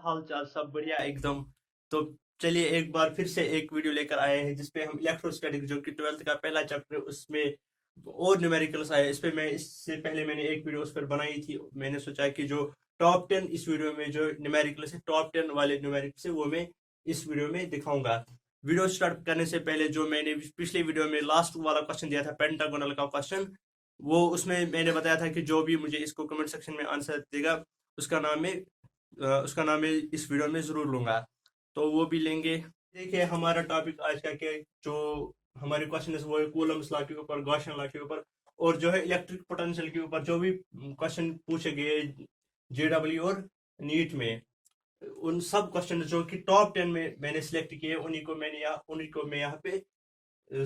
हाल चाल सब बढ़िया एकदम। तो चलिए एक बार फिर से एक वीडियो लेकर आए हैं जिसपे हम इलेक्ट्रोस्टैटिक जो कि 12th का पहला चैप्टर है उसमें और न्यूमेरिकल्स आए। इस पे मैं इससे पहले मैंने एक वीडियो उस पर बनाई थी। मैंने सोचा कि जो टॉप 10 इस वीडियो में जो न्यूमेरिकल्स है, टॉप 10 वाले न्यूमेरिकल्स है, वो मैं इस वीडियो में दिखाऊंगा। वीडियो स्टार्ट करने से पहले जो मैंने पिछले वीडियो में लास्ट वाला क्वेश्चन दिया था, पेंटागोनल का क्वेश्चन, वो उसमें मैंने बताया था कि जो भी मुझे इसको कमेंट सेक्शन में आंसर देगा उसका नाम मैं इस वीडियो में जरूर लूंगा। तो वो भी लेंगे। देखिए हमारा टॉपिक आज का क्या जो हमारे क्वेश्चन है वो है कूलम्स लॉ के ऊपर, गॉसियन लॉ के ऊपर और जो है इलेक्ट्रिक पोटेंशियल के ऊपर। जो भी क्वेश्चन पूछे गए जेडब्ल्यू और नीट में, उन सब क्वेश्चन जो कि टॉप 10 में मैंने सिलेक्ट किए उन्हीं को मैं यहाँ पे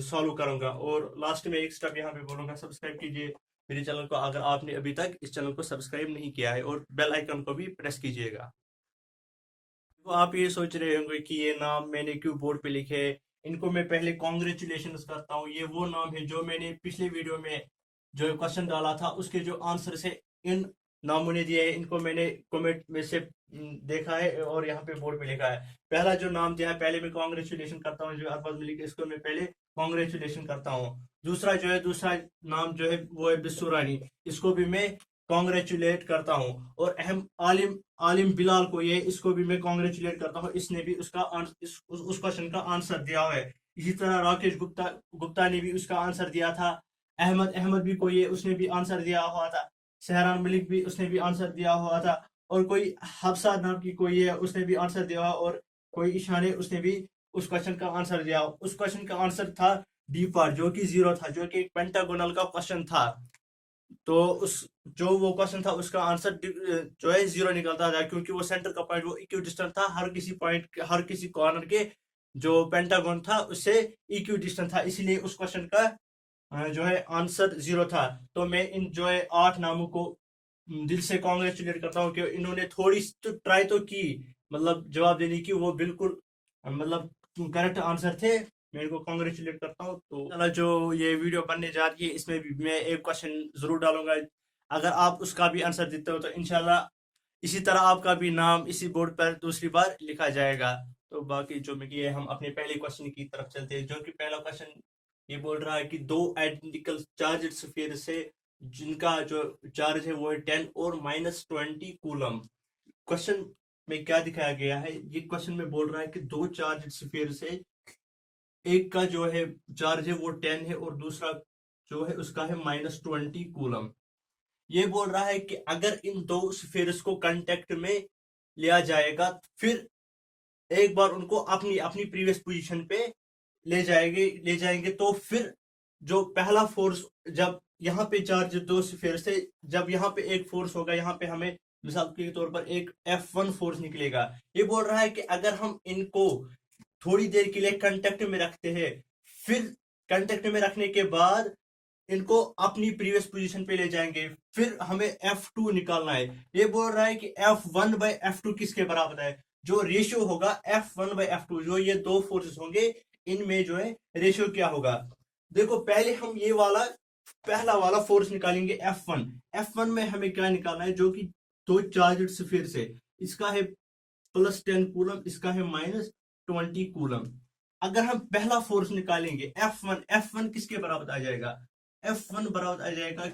सॉल्व करूंगा। और लास्ट में एक स्टेप यहाँ पे बोलूंगा, सब्सक्राइब कीजिए मेरे चैनल को अगर आपने अभी तक इस चैनल को सब्सक्राइब नहीं किया है, और बेल आइकन को भी प्रेस कीजिएगा। तो आप ये सोच रहे होंगे कि ये नाम मैंने क्यों बोर्ड पे लिखे हैं। इनको मैं पहले कॉन्ग्रेचुलेशन करता हूँ। ये वो नाम है जो मैंने पिछले वीडियो में जो क्वेश्चन डाला था उसके जो आंसर से इन नामों ने दिए हैं। इनको मैंने कमेंट में से देखा है और यहाँ पे बोर्ड पे लिखा है। पहला जो नाम दिया है, पहले मैं कॉन्ग्रेचुलेशन करता हूँ जो अरबाज मलिक, इसको मैं पहले कॉन्ग्रेचुलेशन करता हूँ। दूसरा नाम जो है वो है बिस्सू रानी, इसको भी मैं कॉन्ग्रेचुलेट करता हूँ। और अहम आलिम आलिम बिलाल को, ये इसको भी मैं कॉन्ग्रेचुलेट करता हूँ, इसने भी उस क्वेश्चन का आंसर दिया हुआ है। इसी तरह राकेश गुप्ता गुप्ता ने भी उसका आंसर दिया था। अहमद अहमद भी कोई है, उसने भी आंसर दिया हुआ था। सहरान मलिक भी, उसने भी आंसर दिया हुआ था। और कोई हफ्सा नाम की कोई है, उसने भी आंसर दिया। और कोई ईशान है, उसने भी उस क्वेश्चन का आंसर दिया। उस क्वेश्चन का आंसर था डी पार, जो कि जीरो था, जो कि एक पेंटागोनल का क्वेश्चन था। तो उस जो वो क्वेश्चन था उसका आंसर जो है जीरो निकलता था, क्योंकि वो सेंटर का पॉइंट वो इक्वी डिस्टेंट था। हर किसी कॉर्नर के जो पेंटागन था उससे इक्वी डिस्टेंट था, इसलिए उस क्वेश्चन का जो है आंसर जीरो था। तो मैं इन जो है 8 नामों को दिल से कॉन्ग्रेचुलेट करता हूँ कि इन्होंने थोड़ी तो ट्राई तो की, मतलब जवाब देने की। वो बिल्कुल मतलब करेक्ट आंसर थे। मैं इनको कॉन्ग्रेचुलेट करता हूँ। तो चलो, जो ये वीडियो बनने जा रही है इसमें भी मैं एक क्वेश्चन जरूर डालूंगा। अगर आप उसका भी आंसर देते हो तो इंशाल्लाह इसी तरह आपका भी नाम इसी बोर्ड पर दूसरी बार लिखा जाएगा। तो बाकी जो मैं किए, हम अपने पहले क्वेश्चन की तरफ चलते हैं। जो कि पहला क्वेश्चन ये बोल रहा है कि दो आइडेंटिकल चार्ज स्फीयर से जिनका जो चार्ज है वो है 10 और -20 कूलम। क्वेश्चन में क्या दिखाया गया है, ये क्वेश्चन में बोल रहा है कि दो चार्ज स्फीयर से एक का जो है चार्ज है वो 10 है और दूसरा जो है उसका है -20 कूलम। ये बोल रहा है कि अगर इन दो स्फीयर्स को कांटेक्ट में लिया जाएगा, फिर एक बार उनको अपनी अपनी प्रीवियस पोजीशन पे ले जाएंगे, तो फिर जो पहला फोर्स, जब यहाँ पे चार्ज दो स्फीयर से, जब यहाँ पे एक फोर्स होगा, यहाँ पे हमें मिसाल के तौर पर एक F1 फोर्स निकलेगा। ये बोल रहा है कि अगर हम इनको थोड़ी देर के लिए कांटेक्ट में रखते हैं, फिर कांटेक्ट में रखने के बाद इनको अपनी प्रीवियस पोजीशन पे ले जाएंगे, फिर हमें F2 निकालना है। ये बोल रहा है कि F1/F2 किसके बराबर है। जो रेशियो होगा F1/F2, जो ये दो फोर्सेस होंगे, इनमें जो है रेशियो क्या होगा। देखो पहले हम ये वाला पहला वाला फोर्स निकालेंगे F1। F1 में हमें क्या निकालना है, जो कि दो चार्ज स्फीयर से, इसका है +10 कूलम, इसका है -20 कूलम। अगर हम पहला फोर्स निकालेंगे F1 किसके बराबर आ जाएगा। F1 बराबर आ जाएगा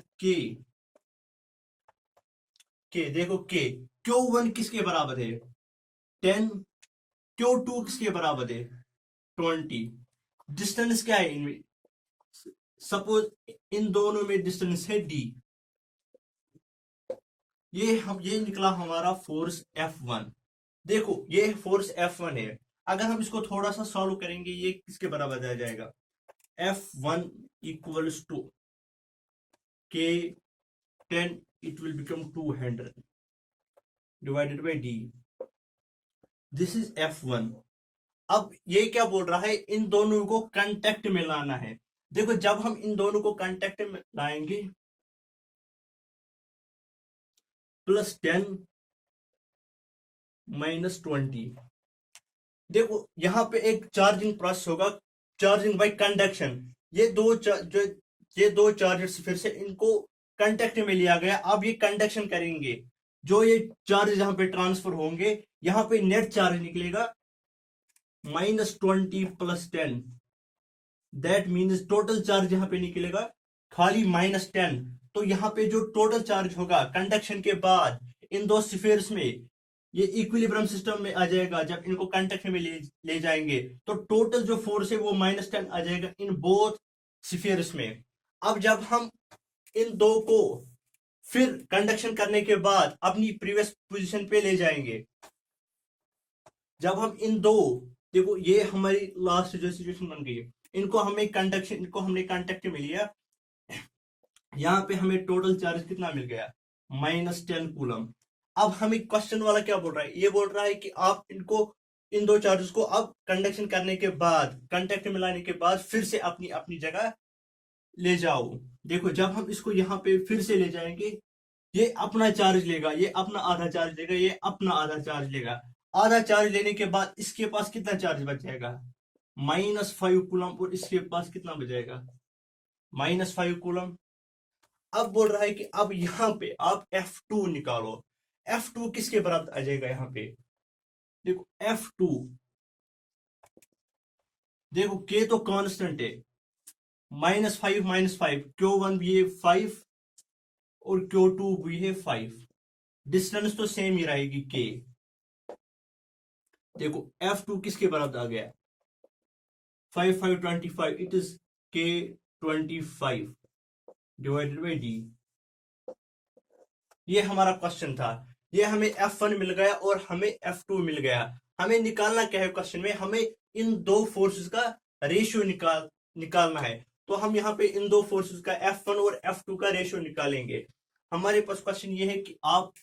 के देखो Q1 किसके बराबर है 10, Q2 किसके बराबर है 20। डिस्टेंस क्या है इनमें, सपोज इन दोनों में डिस्टेंस है D। ये निकला हमारा फोर्स F1। देखो ये फोर्स F1 है। अगर हम इसको थोड़ा सा सॉल्व करेंगे, ये किसके बराबर आ जाएगा। F1 equals to K10, it will become 200 divided by D. This is F1। अब ये क्या बोल रहा है, इन दोनों को कांटेक्ट में लाना है। देखो जब हम इन दोनों को कांटेक्ट में लाएंगे, +10 -20, देखो यहाँ पे एक चार्जिंग प्रोसेस होगा, चार्जिंग बाय कंडक्शन। ये दो चार्जेस फिर से इनको कांटेक्ट में लिया गया, अब ये कंडक्शन करेंगे। जो ये चार्ज यहाँ पे ट्रांसफर होंगे, यहाँ पे नेट चार्ज निकलेगा -20 + 10। दैट मीन्स टोटल चार्ज यहाँ पे निकलेगा खाली -10। तो यहाँ पे जो टोटल चार्ज होगा कंडक्शन के बाद इन दो स्फीयर्स में, ये इक्विलिब्रियम सिस्टम में आ जाएगा। जब इनको कंडक्शन में ले जाएंगे तो टोटल जो फोर्स है वो -10 आ जाएगा इन बोथ स्फीयर्स में। अब जब हम इन दो को फिर कंडक्शन करने के बाद अपनी प्रीवियस पोजीशन पे ले जाएंगे, जब हम इन दो, देखो ये हमारी लास्ट जो सिचुएशन बन गई है, इनको हमने कांटेक्ट में लिया, यहाँ पे हमें टोटल चार्ज कितना मिल गया, -10 कूलम। अब हमें क्वेश्चन वाला क्या बोल रहा है, ये बोल रहा है कि आप इन दो चार्जेस को अब कंडक्शन करने के बाद, कांटेक्ट में लाने के बाद फिर से अपनी अपनी जगह ले जाओ। देखो जब हम इसको यहाँ पे फिर से ले जाएंगे, ये अपना चार्ज लेगा, ये अपना आधा चार्ज लेगा, ये अपना आधा चार्ज लेगा। आधा चार्ज लेने के बाद इसके पास कितना चार्ज बच जाएगा, -5 कूलम, और इसके पास कितना बच जाएगा, -5 कूलम। अब बोल रहा है कि अब यहाँ पे आप F2 निकालो। F2 किसके बराबर आ जाएगा, यहाँ पे देखो F2, देखो K तो कांस्टेंट है, -5 Q1 भी है 5 और Q2 भी है 5, डिस्टेंस तो सेम ही रहेगी K। देखो F2 किसके बराबर आ गया, 5 5 25, it is K25 divided by D। ये हमारा क्वेश्चन था, ये हमें F1 मिल गया और हमें F2 मिल गया। हमें निकालना क्या है क्वेश्चन में, हमें इन दो फोर्सेस का रेशियो निकालना है। तो हम यहाँ पे इन दो फोर्सेस का F1 और F2 का रेशियो निकालेंगे। हमारे पास क्वेश्चन ये है कि आप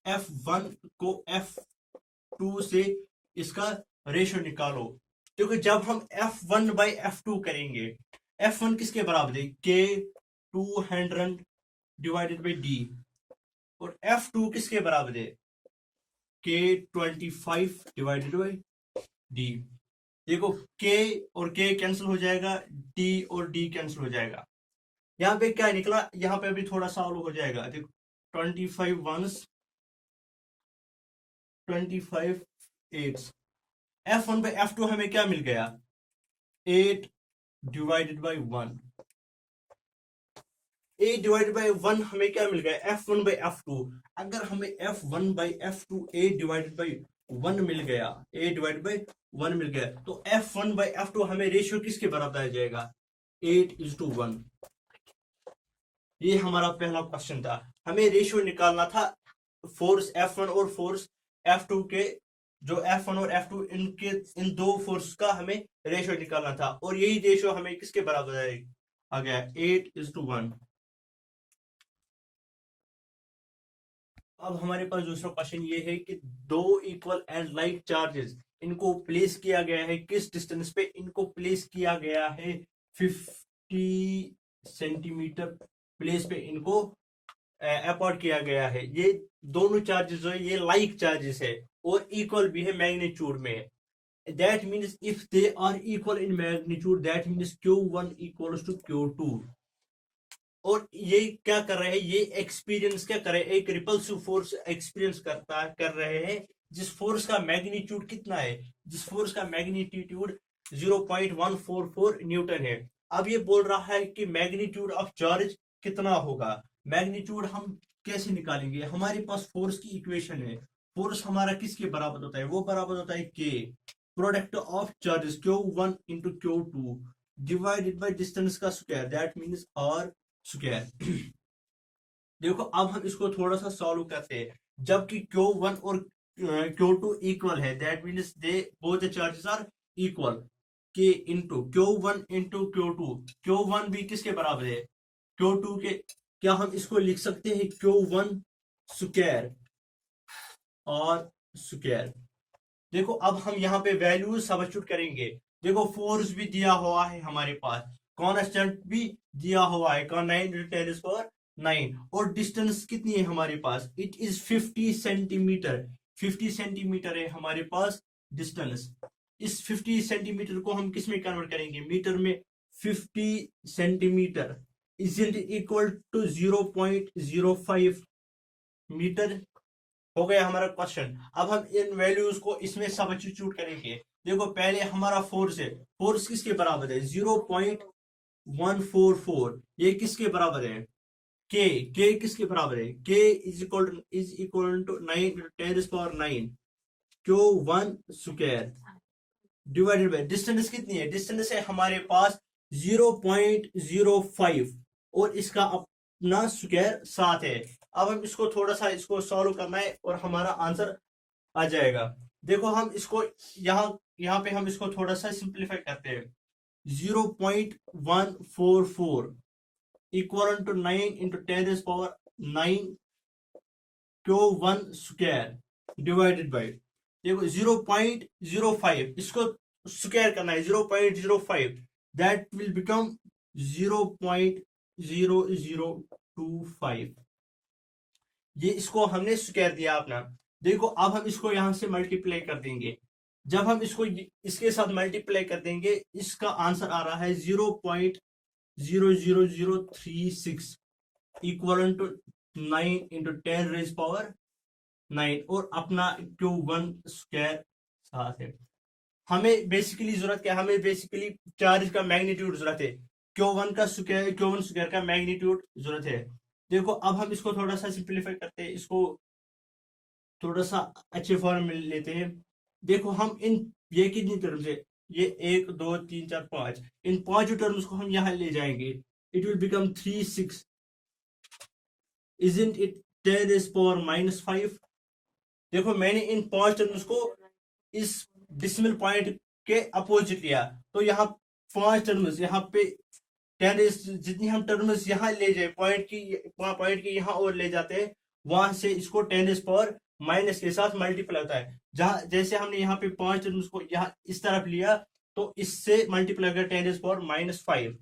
F1 को F2 से इसका रेशियो निकालो। क्योंकि जब हम F1/F2 करेंगे, F1 किसके बराबर है, K200 डिवाइडेड बाई D, और F2 किसके बराबर है, K25 डिवाइडेड बाई D। देखो K और K कैंसिल हो जाएगा, D और D कैंसिल हो जाएगा। यहाँ पे क्या निकला, यहाँ पे अभी थोड़ा सॉल्व हो जाएगा। देखो 25 1s 25 8s, F1/F2 हमें क्या मिल गया, 8 डिवाइडेड बाई 1। 8 डिवाइडेड बाई 1 हमें क्या मिल गया, F1/F2। अगर हमें F1/F2 8 डिवाइडेड बाई 1 मिल गया, 8 डिवाइडेड बाई 1 मिल गया, तो F1/F2 हमें रेशियो किसके बराबर आ जाएगा, 8:1। ये हमारा पहला क्वेश्चन था। हमें रेशियो निकालना था फोर्स F1 और फोर्स F2 के, जो F1 और F2 इन दो फोर्स का हमें रेशियो निकालना था, और यही रेशियो हमें किसके बराबर आ गया, 8:1। अब हमारे पास दूसरा क्वेश्चन ये है कि दो इक्वल एंड लाइक चार्जेस, इनको प्लेस किया गया है किस डिस्टेंस पे, इनको प्लेस किया गया है 50 सेंटीमीटर प्लेस पे, इनको अपार्ट किया गया है। ये दोनों चार्जेस जो है ये लाइक चार्जेस है और इक्वल भी है मैग्नीट्यूड में। That means if they are equal in magnitude, that means Q1 equals to Q2। और ये क्या कर रहे हैं, ये एक्सपीरियंस क्या कर रहे हैं, एक रिपल्सिव फोर्स एक्सपीरियंस कर रहे हैं, जिस फोर्स का मैग्नीट्यूड कितना है, जिस फोर्स का मैग्नीट्यूड 0.144 न्यूटन है। अब ये बोल रहा है कि मैग्नीट्यूड ऑफ चार्ज कितना होगा। मैग्नीट्यूड हम कैसे निकालेंगे, हमारे पास फोर्स की इक्वेशन है, फोर्स हमारा किसके बराबर होता है, वो बराबर होता है K product of charges Q1 into Q2 divided by distance का square, that means R square. देखो अब हम इसको थोड़ा सा सॉल्व करते हैं। जबकि Q1 और Q2 इक्वल है, that means they both the charges are equal, K into Q1 into Q2। Q1 भी किसके बराबर है, Q2 के। क्या हम इसको लिख सकते हैं Q1 स्क्वायर और स्क्वायर। देखो अब हम यहाँ पे वैल्यूज सब्स्टिट्यूट करेंगे। देखो फोर्स भी दिया हुआ है हमारे पास, कांस्टेंट भी दिया हुआ है, 9 और डिस्टेंस कितनी है हमारे पास, इट इज 50 सेंटीमीटर। 50 सेंटीमीटर है हमारे पास डिस्टेंस। इस 50 सेंटीमीटर को हम किस में कन्वर्ट करेंगे, मीटर में। 50 centimetre is equal to 0.05 metre. हो गया हमारा क्वेश्चन। अब हम इन वैल्यूज को इसमें सब्स्टिट्यूट करेंगे। देखो पहले हमारा फोर्स है, फोर्स किसके बराबर है 0.144, ये किसके बराबर है के किसके बराबर है K is equal to 9 × 10⁻⁹ Q one square divided by distance कितनी है, डिस्टेंस है हमारे पास 0.05 और इसका अपना स्क्वायर 7 है। अब हम इसको थोड़ा सा इसको सॉल्व करना है और हमारा आंसर आ जाएगा। देखो हम इसको यहाँ पे हम इसको थोड़ा सा सिंप्लीफाई करते हैं। 0.144 equal to 9 × 10⁻⁹ Q one square divided by, देखो 0.05 इसको स्क्वायर करना है 0.05, दैट विल बिकम 0.0025। ये इसको हमने स्क्वायर दिया अपना। देखो अब हम इसको यहां से मल्टीप्लाई कर देंगे। जब हम इसको इसके साथ मल्टीप्लाई कर देंगे इसका आंसर आ रहा है 0.00036 इक्वल टू 9 × 10⁻⁹ और अपना Q1 स्क्वायर साथ है। हमें बेसिकली जरूरत क्या है, हमें बेसिकली चार्ज का मैग्नीट्यूड जरूरत है, Q1 स्क्वायर का मैग्नीट्यूड जरूरत है। देखो अब हम इसको थोड़ा सा सिंप्लीफाई करते हैं, इसको थोड़ा सा अच्छे फॉर्म में लेते हैं। देखो हम इन ये कितनी टर्म्स है, ये 1 2 3 4 5, इन पांचों टर्म्स को हम यहाँ ले जाएंगे, it will become 36, isn't it 10⁻⁻5। देखो मैंने इन पांच टर्म्स को इस डेसिमल पॉइंट के अपोजिट लिया, तो यहाँ पांच टर्म्स यहाँ पे 10 जितनी हम टर्म्स यहाँ ले जाए पॉइंट की यहाँ और ले जाते हैं, वहां से इसको 10⁻⁻ के साथ मल्टीप्लाई होता है। जहां जैसे हमने यहाँ पे पांच टर्म्स को यहाँ इस तरफ लिया तो इससे मल्टीप्लाई होगा 10⁻⁵।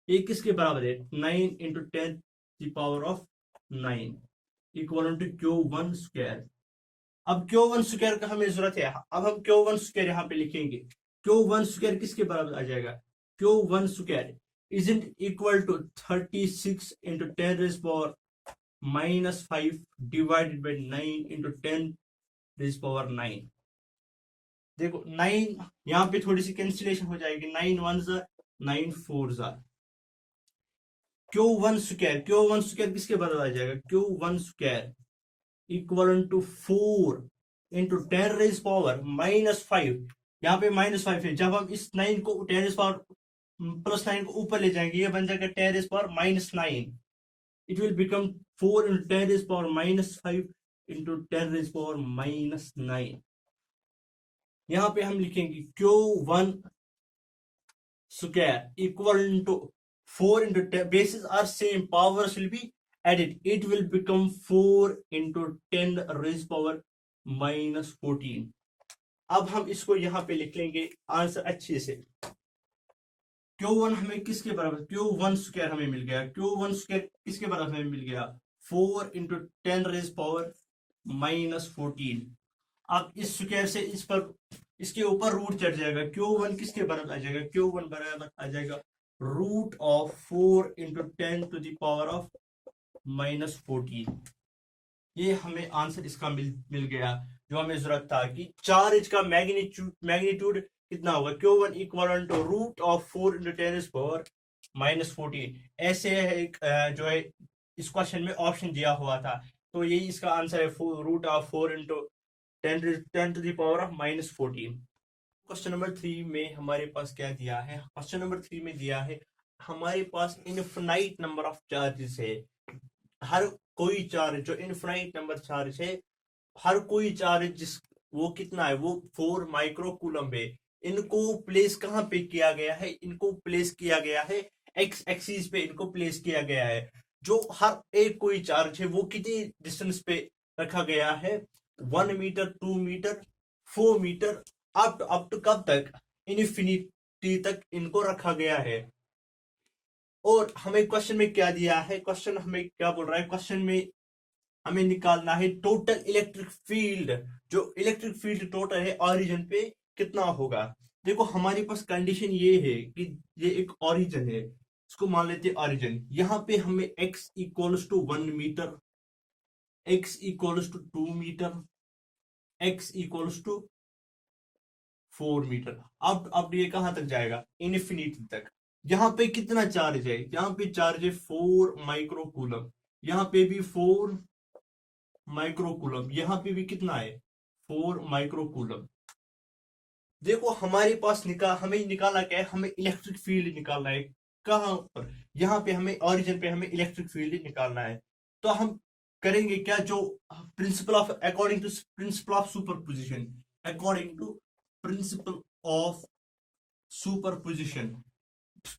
ये किसके बराबर है 9 × 10⁻⁹ इक्वल टू Q1 स्क्वायर। अब Q1 स्क्वायर का हमें जरूरत है, अब हम Q1 स्क्वायर यहाँ पे लिखेंगे। Q1 स्क्वायर किसके बराबर आ जाएगा, Q1 square isn't equal to 36 × 10⁻⁻5 divided by 9 × 10⁻⁹। देखो 9 यहाँ पे थोड़ी सी कैंसिलेशन हो जाएगी, 9 1s 9 4s। Q1 स्क्वायर किसके बराबर आ जाएगा, Q1 स्क्वायर इक्वल टू 4 × 10⁻⁻5, यहाँ पे -5 है। जब हम इस 9 को 10⁻+9 को ऊपर ले जाएंगे ये बन जाएगा 10⁻⁹। It will become 4 × 10⁻⁻5 × 10⁻⁹। यहाँ पे हम लिखेंगे Q1 square equal to 4 × 10, bases are same, powers will be added, it will become 4 × 10⁻⁻14। अब हम इसको यहाँ पे लिख लेंगे आंसर अच्छे से। Q1 हमें किसके बराबर, Q1 स्क्वायर हमें मिल गया, Q1 स्क्वायर किसके बराबर हमें मिल गया 4 × 10⁻⁻14। अब इस स्क्वायर से इस पर इसके ऊपर रूट चढ़ जाएगा, Q1 किसके बराबर आ जाएगा, Q1 बराबर आ जाएगा √4 × 10⁻⁻14। ये हमें आंसर इसका मिल गया जो हमें जरूरत था कि चार्ज का मैग्नीट्यूड कितना होगा, Q1 इक्वल टू √4 × 10⁻⁻14। ऐसे एक जो है इस क्वेश्चन में ऑप्शन दिया हुआ था, तो यही इसका आंसर है √4 × 10⁻⁻14। क्वेश्चन नंबर 3 में हमारे पास क्या दिया है, क्वेश्चन नंबर 3 में दिया है हमारे पास इनफिनाइट नंबर ऑफ चार्जेस है। हर कोई चार्ज जो इनफिनाइट नंबर चार्ज है, हर कोई चार्ज जिस वो कितना है, वो 4 माइक्रो कूलम है। इनको प्लेस कहाँ पे किया गया है, इनको प्लेस किया गया है एक्स एक्सिस पे, इनको प्लेस किया गया है। जो हर एक कोई चार्ज है वो कितनी डिस्टेंस पे रखा गया है, 1 metre 2 metre 4 metre up to कब तक, इन्फिनिटी तक इनको रखा गया है। और हमें क्वेश्चन में क्या दिया है, क्वेश्चन हमें क्या बोल रहा है, क्वेश्चन में हमें निकालना है टोटल इलेक्ट्रिक फील्ड, जो इलेक्ट्रिक फील्ड टोटल है ऑरिजिन पे कितना होगा। देखो हमारे पास कंडीशन ये है कि ये एक ऑरिजिन है, इसको मान लेते हैं ऑरिजिन। यहाँ पे हमें x = 1 metre x equals to 2 metre, x equals to 4 metre. अब ये कहां तक जाएगा? इन्फिनिटी तक। यहाँ पे कितना चार्ज है? यहाँ पे चार्ज है 4 माइक्रोकूलम, यहाँ पे भी 4 माइक्रोकूलम, यहाँ पे भी कितना है? 4 माइक्रोकूलम। देखो हमारे पास हमें निकालना क्या है? हमें इलेक्ट्रिक फील्ड निकालना है। कहां पर? यहाँ पे हमें ओरिजिन पे हमें इलेक्ट्रिक फील्ड निकालना है। तो हम करेंगे क्या? जो principle of according to principle of superposition, according to principle of superposition,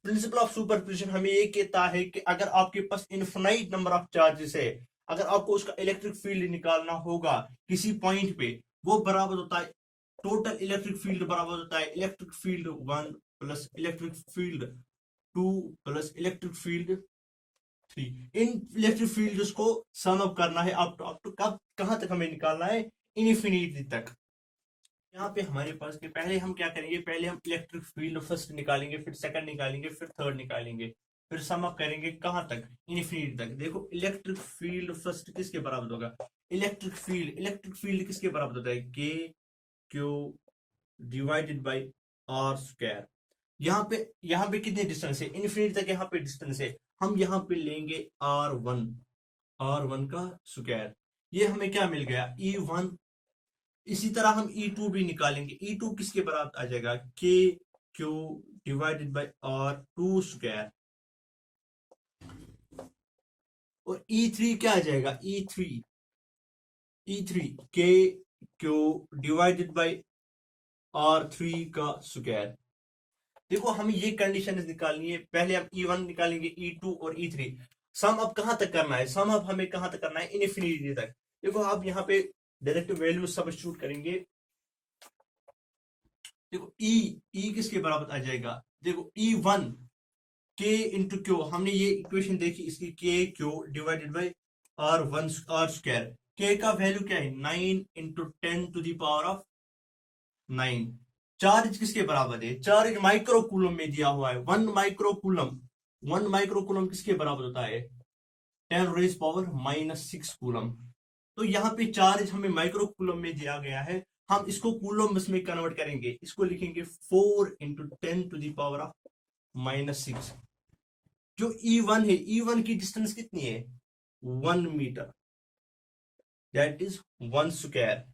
principle of superposition हमें ये कहता है कि अगर आपके पास इनफिनाइट नंबर ऑफ चार्जेस है, अगर आपको उसका इलेक्ट्रिक फील्ड निकालना होगा किसी पॉइंट पे, वो बराबर होता है टोटल इलेक्ट्रिक फील्ड बराबर होता है electric field 1 plus electric field 2 plus electric field 3। इन इलेक्ट्रिक फील्ड को सम अप करना है अप टू कब, कहां तक हमें निकालना है? इन्फिनिटी तक। यहाँ पे हमारे पास के पहले हम क्या करेंगे? पहले हम इलेक्ट्रिक फील्ड फर्स्ट निकालेंगे, फिर सेकंड निकालेंगे, फिर थर्ड निकालेंगे, फिर सम अप करेंगे कहां तक? इन्फिनिटी तक। देखो इलेक्ट्रिक फील्ड फर्स्ट किसके बराबर होगा? इलेक्ट्रिक फील्ड किसके बराबर होता है? K Q divided by R square. यहाँ पे कितने डिस्टेंस है? इन्फिनिटी तक यहाँ पे डिस्टेंस है। हम यहाँ पे लेंगे R1 का स्क्वायर। ये हमें क्या मिल गया? E1। इसी तरह हम E2 भी निकालेंगे। E2 किसके बराबर आ जाएगा? के Q divided by R2 square. और E3 क्या आ जाएगा? E3 के क्यू डिवाइडेड बाई R3 का स्क्वायर। देखो हमें ये कंडीशन निकालनी है। पहले हम E1 निकालेंगे, E2 और E3। सम अब कहां तक करना है? सम अब हमें कहां तक करना है? इन्फिनिटी तक। देखो आप यहाँ पे डायरेक्ट वैल्यू सब्स्टिट्यूट करेंगे। देखो ई किसके बराबर आ जाएगा? देखो E1 के इंटू क्यू, हमने ये इक्वेशन देखी इसकी, K Q divided by R square. K का वैल्यू क्या है? 9 into 10 to the power of 9। Charge किसके बराबर है? चार्ज माइक्रोकूलम में दिया हुआ है। 1 माइक्रोकूलम किसके बराबर होता है? 10 रेज पावर -6 कूलम। तो यहाँ पे चार्ज हमें माइक्रोकूलम में दिया गया है, हम इसको कूलम्स में कन्वर्ट करेंगे। इसको लिखेंगे 4 into 10 to the power of -6। जो E1 है, E1 की डिस्टेंस कितनी है? 1 मीटर, दैट इज 1 स्क्वायर।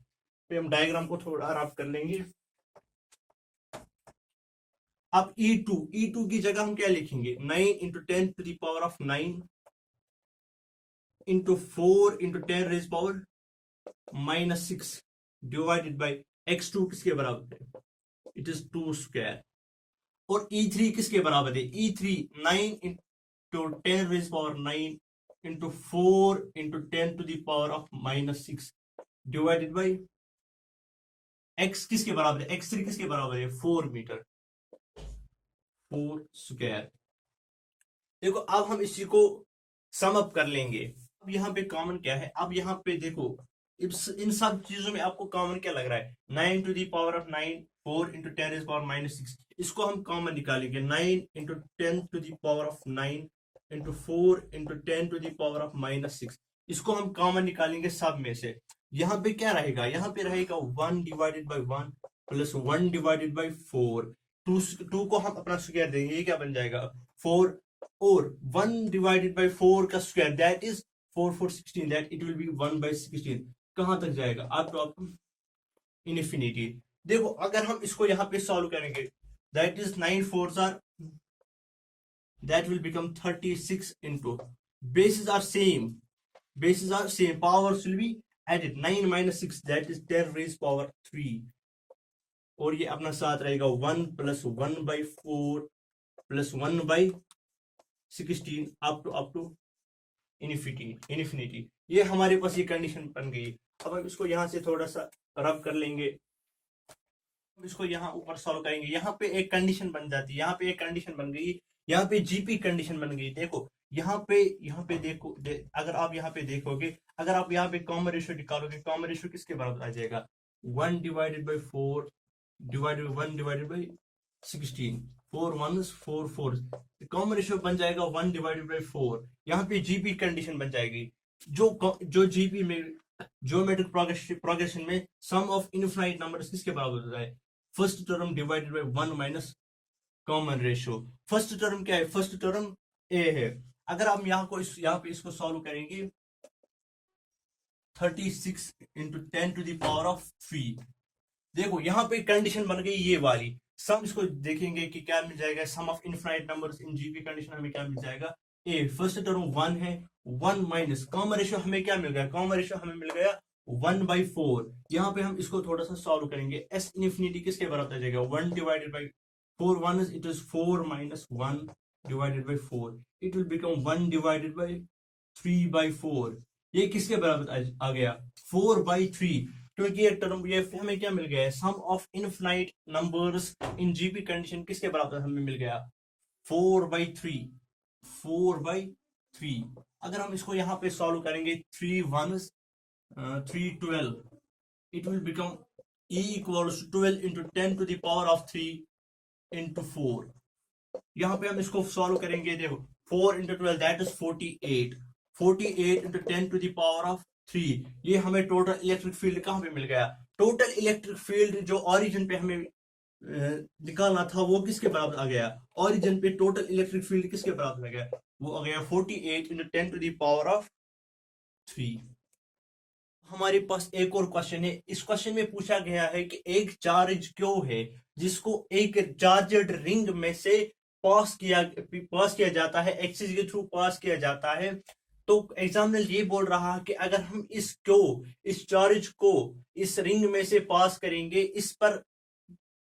पे हम डायग्राम को थोड़ा रफ कर लेंगे। अब E2 की जगह हम क्या लिखेंगे? 9 into 10 to the power of 9 into 4 into 10 raise power -6 divided by x2 किसके बराबर है? It is 2 square. और E3 किसके बराबर है? E3 9 into 10 raise power 9 into 4 into 10 to the power of -6 divided by x किसके बराबर है? x3 किसके बराबर है? 4 मीटर, 4 स्क्वायर। देखो अब हम इसी को सम अप कर लेंगे। अब यहाँ पे कॉमन क्या है? अब यहाँ पे देखो इन सब चीजों में आपको कॉमन क्या लग रहा है? 9 to the power of 9, 4 into 10 is power -6। इसको हम कॉमन निकालेंगे। 9 into 10 to the power of 9 into 4 into 10 to the power of -6। इसको हम कॉमन निकालेंगे सब में से। यहाँ पे क्या रहेगा? यहाँ पे रहेगा 1 divided by 1 plus 1 divided by 4। 2 को हम अपना स्क्वायर देंगे, ये क्या बन जाएगा? 4। और 1 डिवाइडेड बाई 4 का square, that is 4 4 16, that it will be 1/16। कहां तक जाएगा? Up to infinity. देखो अगर हम इसको यहाँ पे सॉल्व करेंगे, that is 9 4s are, that will become 36 into bases are same, powers will be added। 9 minus 6, that is 10 raised power 3। और ये अपना साथ रहेगा 1 plus 1/4 plus 1/16 up to infinity. ये हमारे पास ये कंडीशन बन गई। अब हम इसको यहाँ से थोड़ा सा रब कर लेंगे, इसको यहाँ ऊपर सॉल्व करेंगे। यहाँ पे एक कंडीशन बन जाती है, यहाँ पे एक कंडीशन बन गई, यहाँ पे जीपी कंडीशन बन गई। देखो यहाँ पे देखो अगर आप यहाँ पे देखोगे, अगर आप यहाँ पे कॉमन रेशियो निकालोगे, कॉमन रेशियो किसके बराबर आ जाएगा? 1 divided by 4 divided 1 divided by 16। 4 1s 4 4, common ratio बन जाएगा 1 डिवाइडेड बाई 4। यहाँ पे जीपी कंडीशन बन जाएगी। जो जीपी में ज्योमेट्रिक प्रोग्रेशन में सम ऑफ इनफाइनाइट नंबर्स किसके बराबर होता है? First term divided by 1 minus common ratio. First term क्या है? फर्स्ट टर्म ए है। अगर हम यहाँ पे इसको सॉल्व करेंगे 36 इंटू 10⁻³ देखो यहाँ पे कंडीशन बन गई ये वाली। सम इसको देखेंगे कि क्या मिल जाएगा, sum of infinite numbers in GP condition हमें क्या मिल जाएगा? ए फर्स्ट टर्म 1 है, 1 माइनस कॉमन रेशियो हमें क्या मिल गया? कॉमन रेशियो हमें मिल गया 1/4। यहाँ पे हम इसको थोड़ा सा सॉल्व करेंगे। एस इनफिनिटी किसके बराबर आ जाएगा? 1 divided by 4 1 it is 4 minus 1 divided by 4 it will become 1 divided by 3/4। ये किसके बराबर आ गया? 4/3, क्योंकि ये टर्म ये हमें क्या मिल गया है? Sum of infinite numbers in GP condition किसके बराबर हमें मिल गया? 4/3। 4/3 अगर हम इसको यहाँ पे सॉल्व करेंगे 3 1 3 12 it will become e equals to 12 into 10⁻³ into 4। यहाँ पे हम इसको सॉल्व करेंगे। देखो 4 into 12 दैट इज 48। 48 into 10⁻³ ये हमें टोटल इलेक्ट्रिक फील्ड कहाँ पे मिल गया? टोटल इलेक्ट्रिक फील्ड जो ऑरिजिन पे हमें निकालना था वो किसके बराबर आ गया? ऑरिजिन पे टोटल इलेक्ट्रिक फील्ड किसके बराबर आ गया? वो आ गया 48 into 10⁻³ हमारे पास एक और क्वेश्चन है। इस क्वेश्चन में पूछा गया है कि एक चार्ज क्यों है जिसको एक चार्जड रिंग में से पास किया जाता है, एक्सिस के थ्रू पास किया जाता है। तो एग्जामिनर ये बोल रहा है कि अगर हम इस चार्ज को इस रिंग में से पास करेंगे, इस पर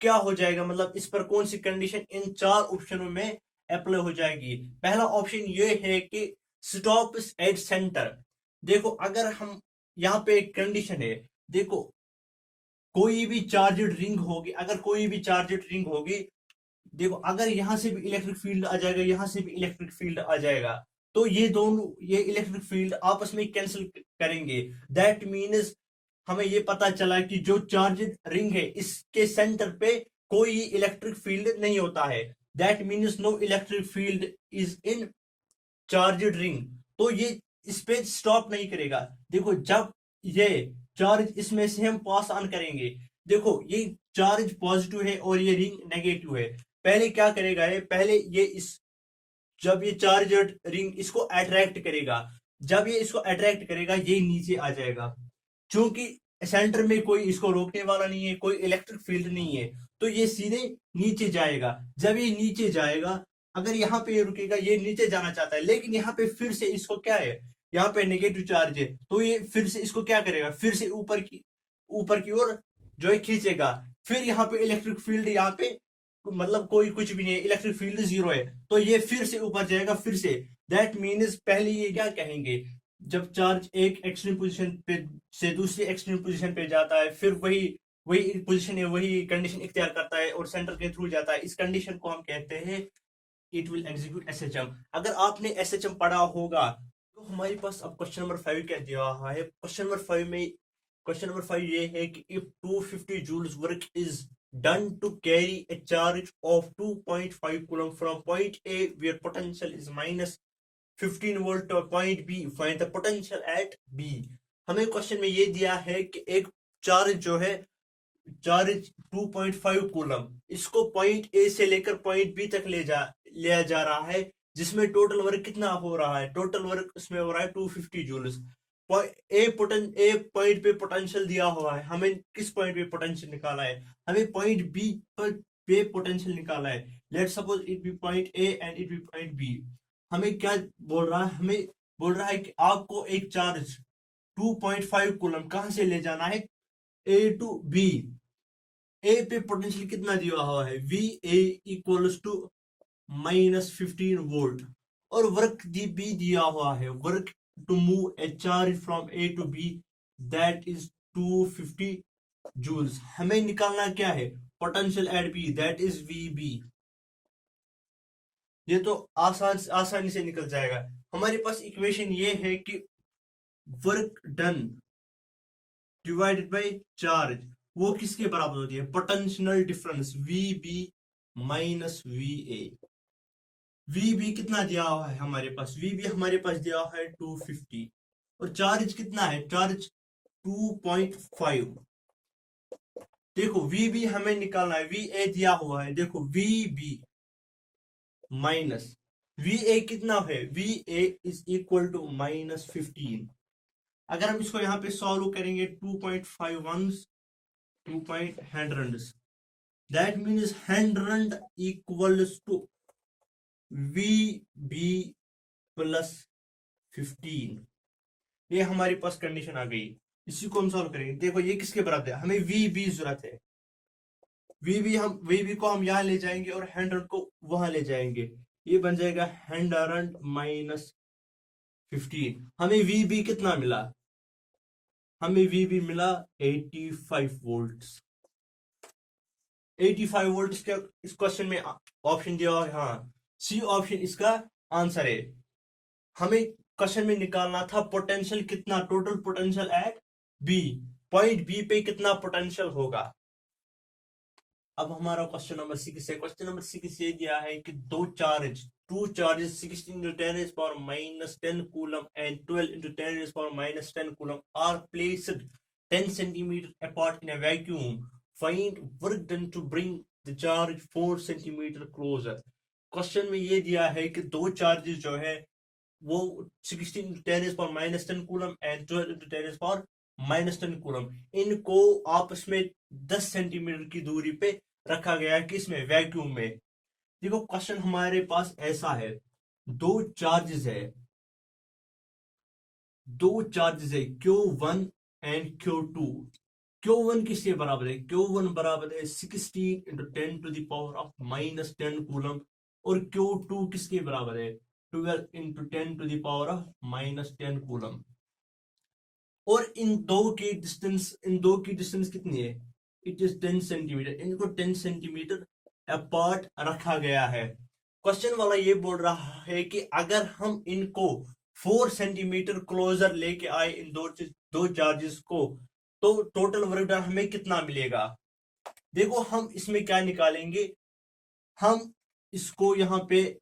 क्या हो जाएगा, मतलब इस पर कौन सी कंडीशन इन 4 ऑप्शनों में अप्लाई हो जाएगी। पहला ऑप्शन ये है कि स्टॉप्स एट सेंटर। देखो अगर हम यहाँ पे एक कंडीशन है, देखो कोई भी चार्जड रिंग होगी, अगर कोई भी चार्जड रिंग होगी, देखो अगर यहां से भी इलेक्ट्रिक फील्ड आ जाएगा, यहां से भी इलेक्ट्रिक फील्ड आ जाएगा, तो ये इलेक्ट्रिक फील्ड आपस में कैंसिल करेंगे। दैट मीन्स हमें ये पता चला कि जो चार्जड रिंग है इसके सेंटर पे कोई इलेक्ट्रिक फील्ड नहीं होता है। That means no electric field is in charged ring. तो ये इस पे स्टॉप नहीं करेगा। देखो जब ये चार्ज इसमें से हम पास ऑन करेंगे, देखो ये चार्ज पॉजिटिव है और ये रिंग नेगेटिव है। पहले क्या करेगा ये? पहले ये जब ये चार्जड रिंग इसको अट्रैक्ट करेगा, जब ये इसको अट्रैक्ट करेगा ये नीचे आ जाएगा। क्योंकि सेंटर में कोई इसको रोकने वाला नहीं है, कोई इलेक्ट्रिक फील्ड नहीं है, तो ये सीधे नीचे जाएगा। जब ये नीचे जाएगा, अगर यहाँ पे ये रुकेगा, ये नीचे जाना चाहता है, लेकिन यहाँ पे फिर से इसको क्या है, यहाँ पे नेगेटिव चार्ज है, तो ये फिर से इसको क्या करेगा? फिर से ऊपर की ओर जो है खींचेगा। फिर यहाँ पे इलेक्ट्रिक फील्ड, यहाँ पे मतलब कोई कुछ भी नहीं है, इलेक्ट्रिक फील्ड 0 है, तो ये फिर से ऊपर जाएगा फिर से। दैट मीन्स पहले ये क्या कहेंगे, जब चार्ज एक एक्सट्रीम पोजीशन पे से दूसरी एक्सट्रीम पोजीशन पे जाता है, फिर वही वही पोजीशन है, वही कंडीशन इख्तियार करता है और सेंटर के थ्रू जाता है, इस कंडीशन को हम कहते हैं इट विल एग्जीक्यूट एसएचएम। अगर आपने एसएचएम पढ़ा होगा तो हमारे पास अब क्वेश्चन नंबर 5 क्या दिया हुआ है। क्वेश्चन नंबर 5 ये है कि if 250 joules work is done to carry a charge of 2.5 coulomb from point A where potential is minus 15 volt to point B, find the potential at B। हमें question में ये दिया है कि एक चार्ज जो है, चार्ज 2.5 कूलम, इसको पॉइंट ए से लेकर पॉइंट बी तक लिया जा रहा है, जिसमें टोटल वर्क कितना हो रहा है? टोटल वर्क उसमें हो रहा है 250 जूल्स। ए पॉइंट पे पोटेंशियल दिया हुआ है, हमें किस पॉइंट पे पोटेंशियल निकाला है? हमें पॉइंट बी पे पोटेंशियल निकाला है। Let suppose it be point A and it be point B. हमें क्या बोल रहा है? हमें बोल रहा है कि आपको एक चार्ज 2.5 कूलम कहां से ले जाना है? ए टू बी। ए पे पोटेंशियल कितना दिया हुआ है? V A equals to -15 volt, और वर्क बी दिया हुआ है, work to move a charge from A to B that is 250 joules. हमें निकालना क्या है? Potential at B that is V B. ये तो आसानी से निकल जाएगा। हमारे पास इक्वेशन ये है कि work done divided by charge वो किसके बराबर होती है? Potential difference V B minus V A. V B कितना दिया हुआ है हमारे पास? वी बी हमारे पास दिया हुआ है 250, और चार्ज कितना है, चार्ज 2.5। देखो वी बी हमें निकालना है, वी ए दिया हुआ है, देखो V B minus V A कितना है, V A is equal to -15। अगर हम इसको यहाँ पे सॉल्व करेंगे 2.51 2.100, that means 100 equals to V B plus 15। ये हमारे पास कंडीशन आ गई, इसी को हम सॉल्व करेंगे। देखो ये किसके बराबर है, हमें वी बी जरूरत है, वी बी को हम यहाँ ले जाएंगे और 100 को वहां ले जाएंगे, ये बन जाएगा 100 माइनस 15। हमें वी बी कितना मिला, हमें वी बी मिला 85 वोल्ट। 85 वोल्ट इसका इस क्वेश्चन में ऑप्शन दिया हुआ है, हाँ सी ऑप्शन इसका आंसर है। हमें क्वेश्चन में निकालना था पोटेंशियल कितना, total potential at B, point B पे कितना पोटेंशियल होगा। अब हमारा क्वेश्चन नंबर 6 है। क्वेश्चन नंबर 6 ये दिया है कि two charges 16 into 10 raised power minus 10 coulomb and 12 into 10 raised power minus 10 coulomb are placed 10 centimeter apart in a vacuum. Find work done to bring the charge 4 centimeter closer. Question में ये दिया है कि दो चार्जेस जो है वो 16 into 10 raised power minus 10 coulomb and 12 into 10 raised power -10 coulomb, इनको आपस में 10 सेंटीमीटर की दूरी पे रखा गया है, किसमें, वैक्यूम में। देखो क्वेश्चन हमारे पास ऐसा है, दो चार्जेस है Q1 एंड Q2। Q1 किसके बराबर है, Q1 बराबर है 16 into 10 to the power of -10 coulomb, और Q2 किसके बराबर है 12 into 10 to the power of -10 coulomb. और इन दो की डिस्टेंस कितनी है, इट इज 10 सेंटीमीटर। इनको 10 सेंटीमीटर अपार्ट रखा गया है। क्वेश्चन वाला ये बोल रहा है कि अगर हम इनको 4 सेंटीमीटर क्लोजर लेके आए इन दो चार्जेस को, तो टोटल वर्क डन हमें कितना मिलेगा। देखो हम इसमें क्या निकालेंगे, हम इसको यहाँ पे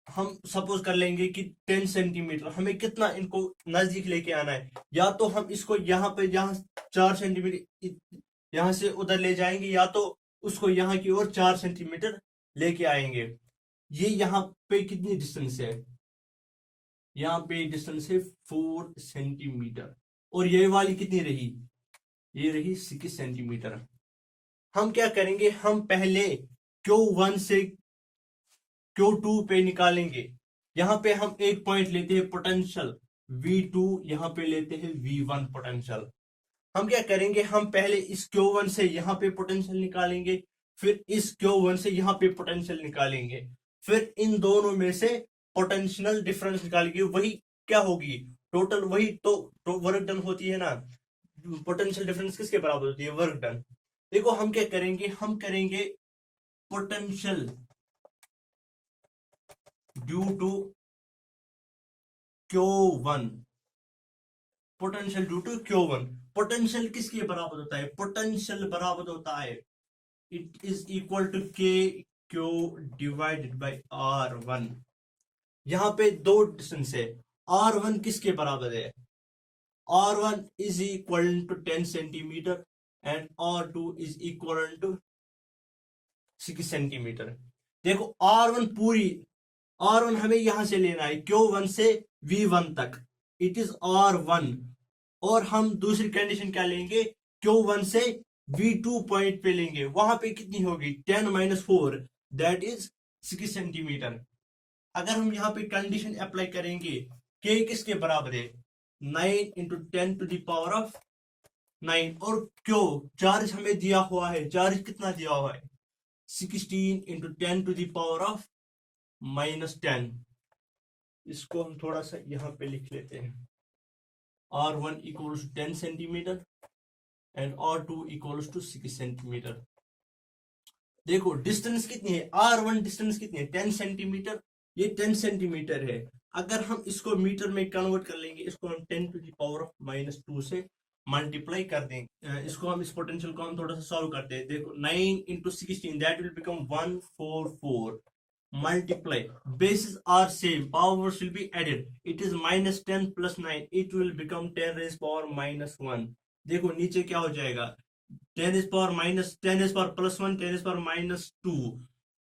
हम सपोज कर लेंगे कि 10 सेंटीमीटर, हमें कितना इनको नजदीक लेके आना है, या तो हम इसको यहाँ पे 4 सेंटीमीटर यहाँ से उधर ले जाएंगे, या तो उसको यहाँ की ओर 4 सेंटीमीटर लेके आएंगे। ये यहाँ पे कितनी डिस्टेंस है, यहाँ पे डिस्टेंस है 4 सेंटीमीटर, और ये वाली कितनी रही, ये रही 6 सेंटीमीटर। हम क्या करेंगे, हम पहले Q1 से Q2 पे निकालेंगे। यहाँ पे हम एक पॉइंट लेते हैं पोटेंशियल V2, यहाँ पे लेते हैं V1 पोटेंशियल। हम क्या करेंगे, हम पहले इस Q1 से यहाँ पे पोटेंशियल निकालेंगे, फिर इस Q1 से यहाँ पे पोटेंशियल निकालेंगे, फिर इन दोनों में से पोटेंशियल डिफरेंस निकालेंगे। वही क्या होगी, टोटल वही तो वर्क डन होती है ना, पोटेंशियल डिफरेंस किसके बराबर होती है, वर्क डन। देखो हम क्या करेंगे, हम करेंगे potential due to Q1, potential due to Q1। Potential किसके बराबर होता है, पोटेंशियल बराबर होता है, it is equal to KQ divided by R1। यहाँ पे दो डिस्टेंस है, R1 किसके बराबर है, R1 is equal to 10 centimetre and R2 is equal to 6 centimetre. देखो R1 हमें यहां से लेना है Q1 से V1 तक, इट इज R1। और हम दूसरी कंडीशन क्या लेंगे, Q1 से V2 पॉइंट पे लेंगे, वहां पे कितनी होगी 10 - 4 दैट इज 6 सेंटीमीटर। अगर हम यहाँ पे कंडीशन अप्लाई करेंगे, K किसके बराबर है 9 × 10 to the power of 9, और Q चार्ज हमें दिया हुआ है, चार्ज कितना दिया हुआ है 16 × 10 to the power of -10। इसको हम थोड़ा सा यहाँ पे लिख लेते हैं, R1 = 10 centimetre and R2 = 6 centimetre. देखो डिस्टेंस कितनी है, R1 डिस्टेंस कितनी है 10 सेंटीमीटर, ये 10 सेंटीमीटर है। अगर हम इसको मीटर में कन्वर्ट कर लेंगे, इसको हम 10 to the power of -2 से मल्टीप्लाई कर देंगे। इसको हम इस पोटेंशियल को हम थोड़ा सा सॉल्व करते हैं। देखो 9 × 16 that will become 144, multiply, bases are same, powers will be added, it is minus 10 plus 9, it will become 10 raised power minus 1. देखो नीचे क्या हो जाएगा, 10 is power minus 10 is power plus 1, 10 is power minus 2,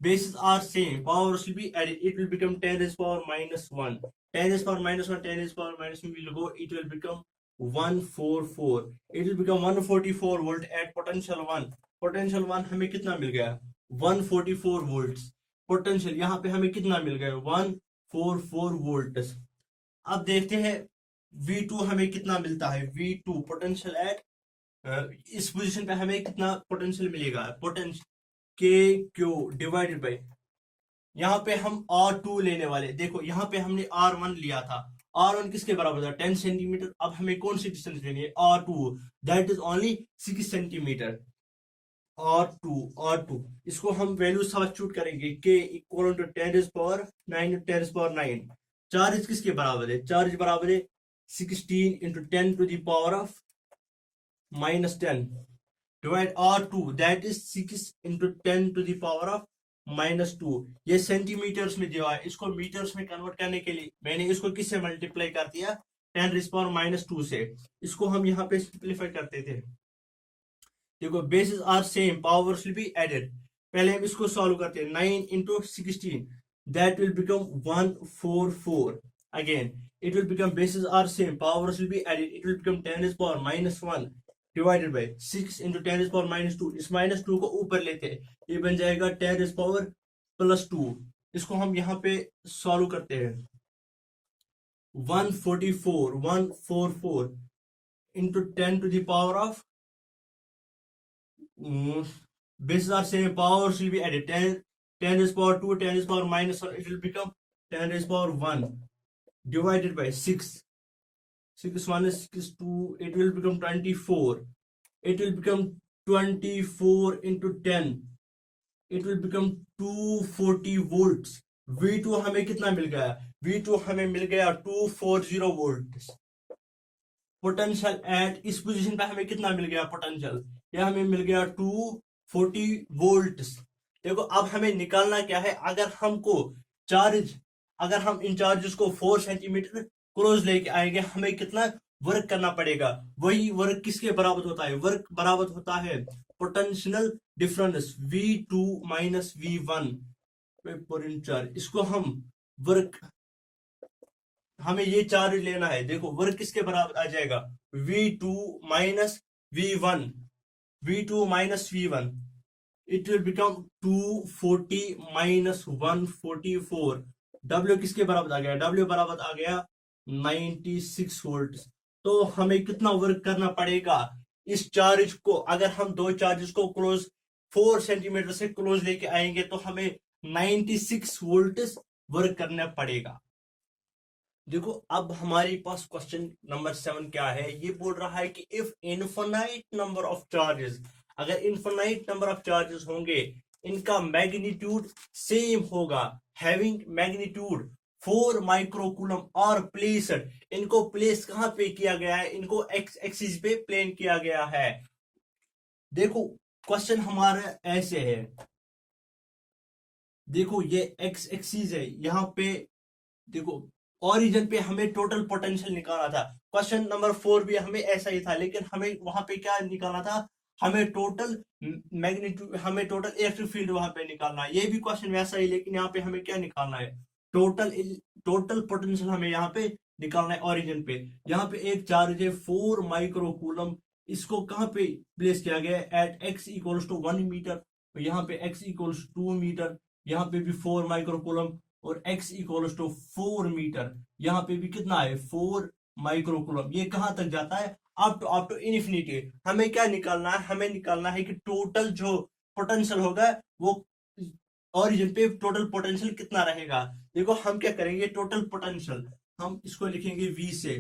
bases are same, powers will be added, it will become 10 is power minus 1, 10 is power minus 1, 10 is power minus 1 will go, it will become 144, it will become 144 volt at potential 1. potential 1 हमें कितना मिल गया, 144 volts. Potential यहाँ पे हमें कितना मिल गया, 144 volt. अब देखते हैं V2 हमें कितना मिलता है, V2 पोटेंशियल एट इस पोजीशन पे हमें कितना पोटेंशियल मिलेगा, पोटेंशियल के क्यू डिवाइडेड बाय, यहाँ पे हम R2 लेने वाले. देखो यहाँ पे हमने R1 लिया था, R1 किसके बराबर था, 10 सेंटीमीटर. अब हमें कौन सी डिस्टेंस लेनी है, R2, दैट इज ओनली 6 सेंटीमीटर. R2 इसको हम वैल्यू सब्स्टिट्यूट करेंगे, K equal to 10 is power 9 10 is power 9. Charge किसके बराबर है, चार्ज बराबर है 16 into 10 to the power of minus 10 divide R2 दैट इज 6 into 10 to the power of minus 2. ये सेंटीमीटर्स में दिया है, इसको मीटर्स में कन्वर्ट करने के लिए मैंने इसको किससे मल्टीप्लाई कर दिया, 10 रेज़ पावर माइनस 2 से. इसको हम यहाँ पे सिंप्लीफाई करते थे. देखो basis are same, powers will be added. पहले हम इसको सॉल्व करते हैं, 9 into 16 that will become 144. Again it will become bases are same, powers will be added, it will become 10 is power minus 1 divided by 6 into 10 is power minus 2. इस minus 2 को ऊपर लेते हैं, ये बन जाएगा 10 is power plus 2. इसको हम यहाँ पे सॉल्व करते हैं, 144 into 10 to the power of bases are same, powers will be added, 10 is power 2, 10 is power minus 1, it will become 10 is power 1 divided by 6. 6 1 is 6 2, it will become 24. It will become 24 into 10, it will become 240 volts. V2 हमें कितना मिल गया, V2 हमें मिल गया 240 volts. Potential at इस position पे हमें कितना मिल गया पोटेंशियल, यह हमें मिल गया 240 वोल्ट्स. देखो अब हमें निकालना क्या है, अगर हमको चार्ज, अगर हम इन चार्जेस को 4 सेंटीमीटर क्लोज लेके आएंगे, हमें कितना वर्क करना पड़ेगा. वही वर्क किसके बराबर होता है, वर्क बराबर होता है potential difference V2 minus V1 पर इन चार्ज. इसको हम वर्क, हमें ये चार्ज लेना है. देखो वर्क किसके बराबर आ जाएगा, V2 minus V1, V2 minus V1, it will become 240 minus 144. W किसके बराबर आ गया, W बराबर आ गया 96 वोल्ट. तो हमें कितना वर्क करना पड़ेगा इस चार्ज को, अगर हम दो चार्जेस को क्लोज 4 सेंटीमीटर से क्लोज लेके आएंगे तो हमें 96 वोल्ट वर्क करना पड़ेगा. देखो अब हमारे पास क्वेश्चन नंबर 7 क्या है, ये बोल रहा है कि if infinite number of charges, अगर इनफिनाइट नंबर ऑफ चार्जेस होंगे, इनका मैग्नीट्यूड सेम होगा, हैविंग मैग्नीट्यूड 4 माइक्रोकूलम और प्लेस्ड, इनको प्लेस कहां पे किया गया है, इनको एक्स एक्सिस पे प्लेन किया गया है. देखो क्वेश्चन हमारा ऐसे है, देखो ये एक्स एक्सिस है, यहाँ पे देखो ओरिजिन पे हमें टोटल पोटेंशियल निकालना था. क्वेश्चन नंबर 4 भी हमें ऐसा ही था, लेकिन हमें वहां पे क्या निकालना था, हमें टोटल मैग्नीट्यूड, हमें टोटल इलेक्ट्रिक फील्ड वहां पे निकालना है. ये भी क्वेश्चन वैसा ही, लेकिन यहाँ पे हमें क्या निकालना है, टोटल पोटेंशियल हमें यहाँ पे निकालना है ओरिजिन पे. यहाँ पे एक चार्ज है 4 माइक्रोकूलम, इसको कहाँ पे प्लेस किया गया है, at x equals to 1 metre, यहाँ पे x इक्वल्स 2 मीटर, यहाँ पे भी 4 माइक्रोकूलम और x इक्वल्स टू 4 मीटर, यहाँ पे भी कितना है 4 माइक्रोकूलम. ये कहां तक जाता है, अप टू इन्फिनिटी. हमें क्या निकालना है, हमें निकालना है कि टोटल जो पोटेंशियल होगा वो ओरिजिन पे टोटल पोटेंशियल कितना रहेगा. देखो हम क्या करेंगे, टोटल पोटेंशियल हम इसको लिखेंगे V से.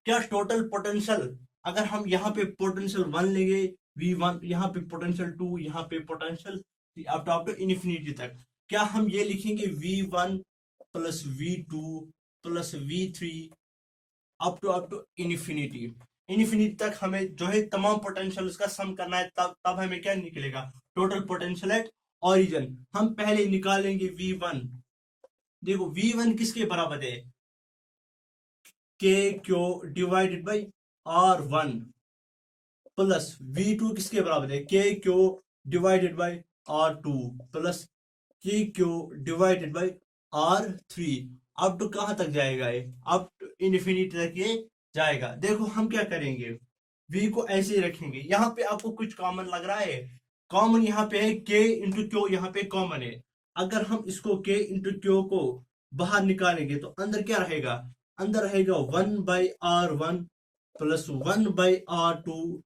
क्या टोटल पोटेंशियल, अगर हम यहाँ पे पोटेंशियल 1 लेंगे V1, यहाँ पे पोटेंशियल 2, यहाँ पे पोटेंशियल अप टू इन्फिनिटी तक, क्या हम ये लिखेंगे V1 plus V2 plus V3 up to infinity. Infinity तक हमें जो है तमाम पोटेंशियल का सम करना है, तब हमें क्या निकलेगा, टोटल पोटेंशियल एट ओरिजिन, हम पहले निकालेंगे V1। देखो V1 किसके बराबर है, K Q divided by R1 plus V2 किसके बराबर है, K Q divided by R2 plus के क्यू डिवाइडेड बाई R3। अब तो कहां तक जाएगा ये, अब इन्फिनिटी तक ये जाएगा। देखो हम क्या करेंगे, V को ऐसे ही रखेंगे। यहाँ पे आपको कुछ कॉमन लग रहा है, कॉमन यहाँ पे है K इंटू क्यू, यहाँ पे कॉमन है। अगर हम इसको K इंटू क्यू को बाहर निकालेंगे तो अंदर क्या रहेगा, अंदर रहेगा 1/R1 plus 1/R2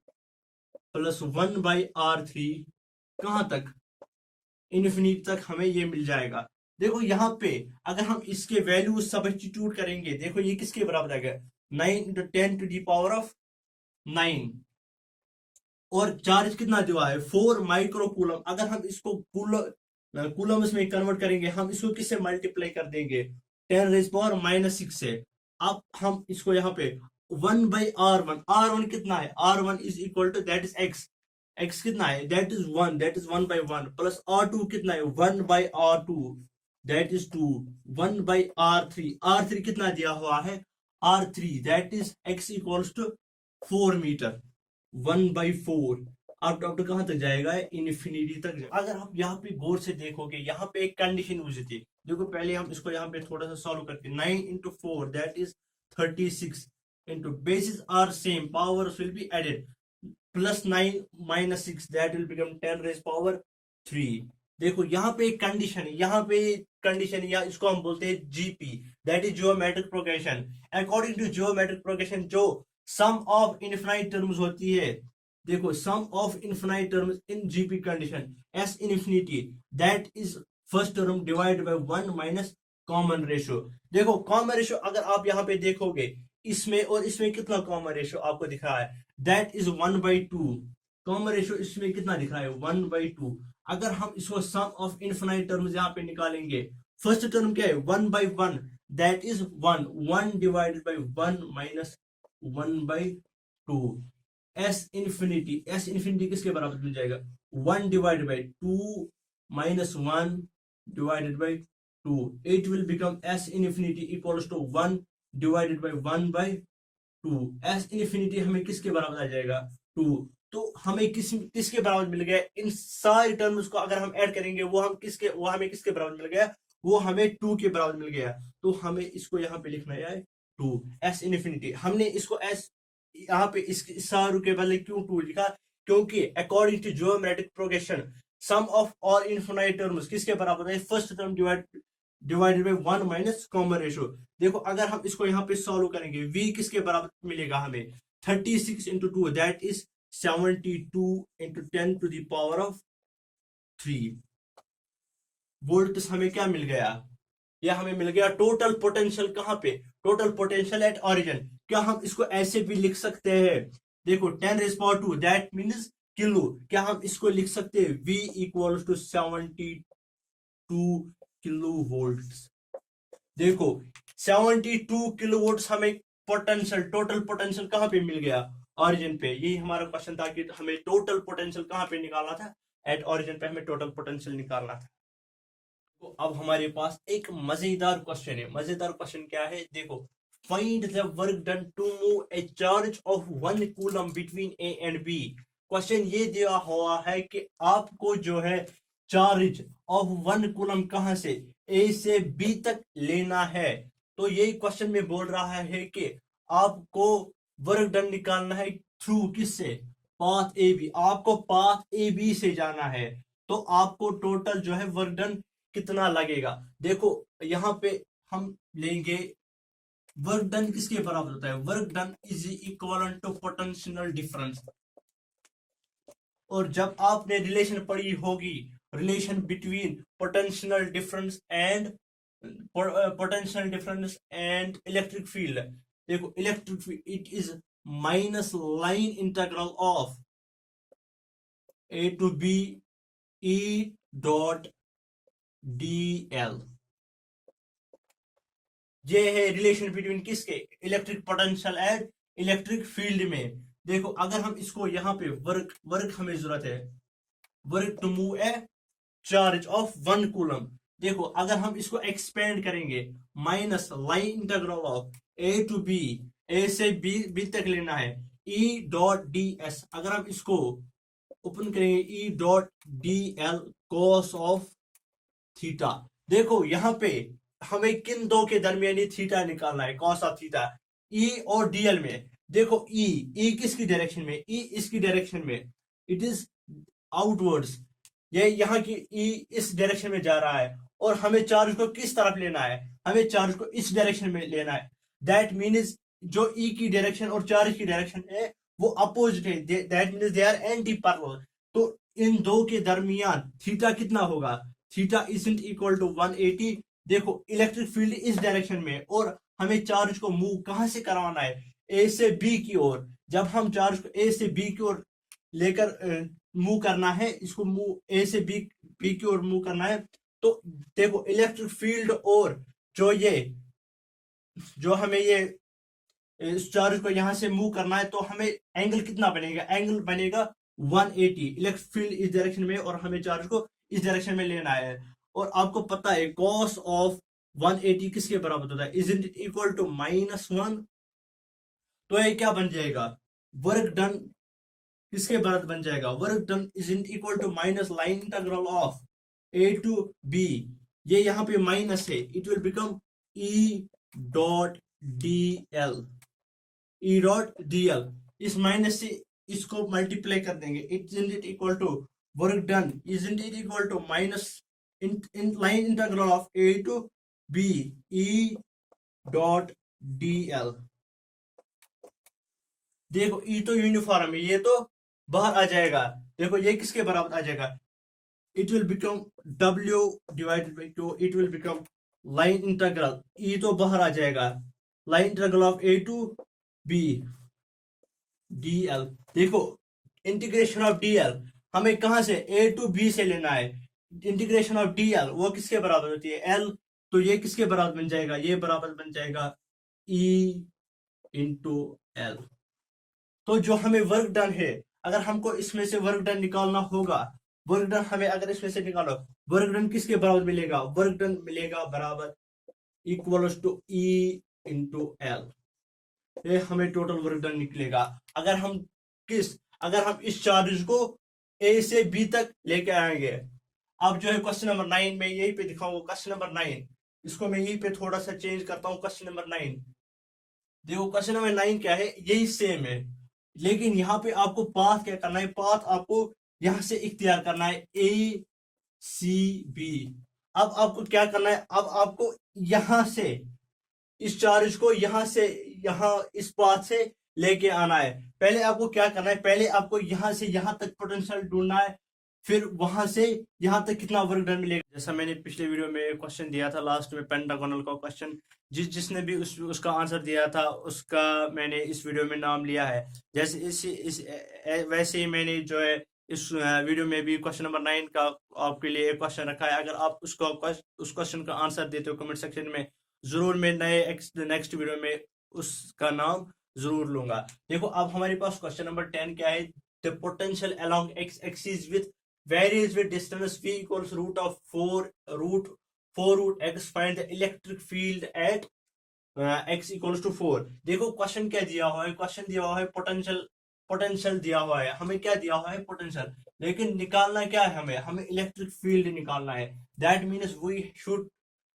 plus 1/R3। कहां तक, इन्फिनिटी तक हमें ये मिल जाएगा। देखो यहाँ पे अगर हम इसके वैल्यू सब्स्टिट्यूट करेंगे, देखो ये किसके बराबर आएगा, 9 into 10 to the power of 9, और चार्ज कितना दिया है, 4 माइक्रो कूलम। अगर हम इसको कूलम्स में कन्वर्ट करेंगे, हम इसको किससे मल्टीप्लाई कर देंगे, 10⁻⁻6 से। अब हम इसको यहाँ पे 1/R1, R1 कितना है, R1 is equal to that is x, x कितना है, that is 1, that is 1/1 plus R2 कितना है, 1/R2 that is 2, 1/R3, R3 कितना दिया हुआ है, R3 that is x equals to 4 metre, 1/4। अब कहां तक जाएगा, इन्फिनिटी तक। अगर आप यहाँ पे गौर से देखोगे, यहाँ पे एक कंडीशन यूज थी। देखो पहले हम इसको यहाँ पे थोड़ा सा सॉल्व करते हैं, 9 into 4 that is 36 into basis are same, powers will be added, plus 9 minus 6 that will become 10⁻3। देखो यहाँ पे एक कंडीशन है, यहाँ पे कंडीशन, या इसको हम बोलते हैं GP, that is geometric progression. According to geometric progression जो सम ऑफ इनफिनाइट टर्म्स होती है, देखो sum of infinite terms in GP condition S infinity that is first term divide by 1 minus common ratio. देखो common ratio अगर आप यहाँ पे देखोगे, इसमें और इसमें कितना कॉमन रेशियो आपको दिख रहा है, दैट इज 1/2। कॉमन रेशियो इसमें कितना दिख रहा है, 1/2। अगर हम इसको सम ऑफ इनफिनाइट टर्म्स यहाँ पे निकालेंगे, फर्स्ट टर्म क्या है, 1/1 that is 1, 1 divided by 1 minus 1/2। S infinity किसके बराबर मिल जाएगा, 1 divided by 2 minus 1 divided by 2। It will become S infinity equals to 1 divided by 1/2। S infinity हमें किसके बराबर आ जाएगा, 2। तो हमें किसके बराबर मिल गया, इन सारी टर्म्स को अगर हम ऐड करेंगे वो हमें किसके बराबर मिल गया, वो हमें 2 के बराबर मिल गया। तो हमें इसको यहाँ पे लिखना है 2 एस इन्फिनिटी। हमने इसको एस यहाँ पे इस सारू के बदले क्यों 2 लिखा, क्योंकि according to geometric progression sum of all infinite terms किसके बराबर है, first term divided by 1 minus common ratio. देखो अगर हम इसको यहाँ पे सॉल्व करेंगे, v किसके बराबर मिलेगा हमें, 36 into 2 that is 72 into 10 to the power of 3 volt. हमें क्या मिल गया, यह हमें मिल गया टोटल पोटेंशियल। कहां पे, टोटल पोटेंशियल एट ओरिजिन। क्या हम इसको ऐसे भी लिख सकते हैं, देखो 10⁻2 दैट मीन्स किलो। क्या हम इसको लिख सकते हैं, v equal to 72 kilo volt. देखो 72 किलो वोल्ट हमें पोटेंशियल, टोटल पोटेंशियल कहां पे मिल गया, ओरिजिन पे। यही हमारा क्वेश्चन था कि हमें टोटल पोटेंशियल कहां पे निकालना था, एट ओरिजिन पे हमें टोटल पोटेंशियल निकालना था। तो अब हमारे पास एक मजेदार क्वेश्चन है। मजेदार क्वेश्चन क्या है, देखो find the work done to move a charge of 1 coulomb between A and B. Question ये दिया हुआ है कि आपको जो है चार्ज ऑफ 1 कूलम कहां से, ए से बी तक लेना है। तो यही क्वेश्चन में बोल रहा है कि आपको वर्क डन निकालना है थ्रू किससे, पाथ ए बी। आपको पाथ ए बी से जाना है, तो आपको टोटल जो है वर्क डन कितना लगेगा। देखो यहां पे हम लेंगे वर्क डन किसके बराबर होता है, work done is equal to potential difference. और जब आपने रिलेशन पढ़ी होगी, relation between potential difference and electric field. देखो electric field it is minus line integral of A to B E dot dl। ये है रिलेशन बिटवीन किसके, electric potential and electric field में। देखो अगर हम इसको यहाँ पे वर्क हमें जरूरत है, work to move a charge of 1 coulomb. देखो अगर हम इसको एक्सपेंड करेंगे, minus line integral of A to B, A से बी तक लेना है, ई डॉट डी एस। अगर हम इसको ओपन करेंगे, ई dot D L cos of theta. देखो यहाँ पे हमें किन दो के दरमियानी थीटा निकालना है, कॉस ऑफ थीटा, ई और डीएल में। देखो ई किसकी डायरेक्शन में, ई इसकी डायरेक्शन में, इट इज आउटवर्ड्स। ये यहाँ की ई इस डायरेक्शन में जा रहा है, और हमें चार्ज को किस तरफ लेना है, हमें चार्ज को इस डायरेक्शन में लेना है। दैट मीन्स जो ई की डायरेक्शन और चार्ज की डायरेक्शन है वो अपोजिट है, that means they are anti parallel. तो इन दो के दरमियान थीटा कितना होगा, थीटा इजंट इक्वल टू 180। देखो इलेक्ट्रिक फील्ड इस डायरेक्शन में, और हमें चार्ज को मूव कहां से करवाना है, ए से बी की ओर। जब हम चार्ज को ए से बी की ओर लेकर मूव करना है, इसको मूव ए से बी की ओर मूव करना है, तो देखो इलेक्ट्रिक फील्ड और जो हमें ये इस चार्ज को यहां से मूव करना है, तो हमें एंगल कितना बनेगा, एंगल बनेगा 180। इलेक्ट्रिक फील्ड इस डायरेक्शन में और हमें चार्ज को इस डायरेक्शन में लेना है। और आपको पता है कॉस ऑफ 180 किसके बराबर होता है, इजंट इट इक्वल टू -1। तो ये क्या बन जाएगा, वर्क डन किसके बराबर बन जाएगा, work done isn't equal to minus line integral of A to B. ये यहाँ पे माइनस है, it will become E dot D L, E dot D L. इस माइनस से इसको मल्टीप्लाई कर देंगे, isn't it equal to work done isn't it equal to minus in line integral of A to B E dot D L. देखो E तो uniform है, ये तो बाहर आ जाएगा। देखो ये किसके बराबर आ जाएगा, it will become W divided by 2, it will become line integral, E तो बाहर आ जाएगा, line integral of A to B D L. देखो इंटीग्रेशन ऑफ डी एल हमें कहां से, ए टू बी से लेना है। इंटीग्रेशन ऑफ डी एल वो किसके बराबर होती है, एल। तो ये किसके बराबर बन जाएगा, ये बराबर बन जाएगा ई इंटू एल। तो जो हमें वर्क डन है, अगर हमको इसमें से वर्क डन निकालना होगा, वर्क डन हमें अगर इसमें से निकालो, वर्क डन किसके बराबर मिलेगा, वर्क डन मिलेगा बराबर equal to E into L. ये हमें टोटल वर्क डन निकलेगा। अगर हम इस चार्ज को ए से बी तक लेके आएंगे। अब जो है क्वेश्चन नंबर 9 में यही पे दिखाऊंगा, क्वेश्चन नंबर 9, इसको मैं यहीं पे थोड़ा सा चेंज करता हूँ। क्वेश्चन नंबर 9 देखो, क्वेश्चन नंबर 9 क्या है, यही सेम है, लेकिन यहाँ पे आपको पाथ क्या करना है, पाथ आपको यहां से इख्तियार करना है, ए सी बी। अब आपको क्या करना है, अब आपको यहां से इस चार्ज को यहां से यहां इस पाथ से लेके आना है। पहले आपको क्या करना है, पहले आपको यहां से यहां तक पोटेंशियल ढूंढना है, फिर वहां से यहां तक कितना वर्क डन मिलेगा। जैसा मैंने पिछले वीडियो में क्वेश्चन दिया था लास्ट में, पेंटागोनल का क्वेश्चन, जिसने भी उसका आंसर दिया था उसका मैंने इस वीडियो में नाम लिया है। जैसे वैसे ही मैंने जो है इस वीडियो में भी क्वेश्चन नंबर 9 का आपके लिए एक क्वेश्चन रखा है। अगर आप उस क्वेश्चन का आंसर देते हो कमेंट सेक्शन में, जरूर मैं नेक्स्ट वीडियो में उसका नाम जरूर लूंगा। देखो अब हमारे पास क्वेश्चन नंबर 10 क्या है, the potential along x axis with varies with distance v equals root of 4 root x, find the electric field at x equals to 4। देखो क्वेश्चन क्या दिया हुआ है, क्वेश्चन दिया हुआ है पोटेंशियल दिया हुआ है, हमें क्या दिया हुआ है, पोटेंशियल। लेकिन निकालना क्या है, हमें इलेक्ट्रिक फील्ड निकालना है। That means we should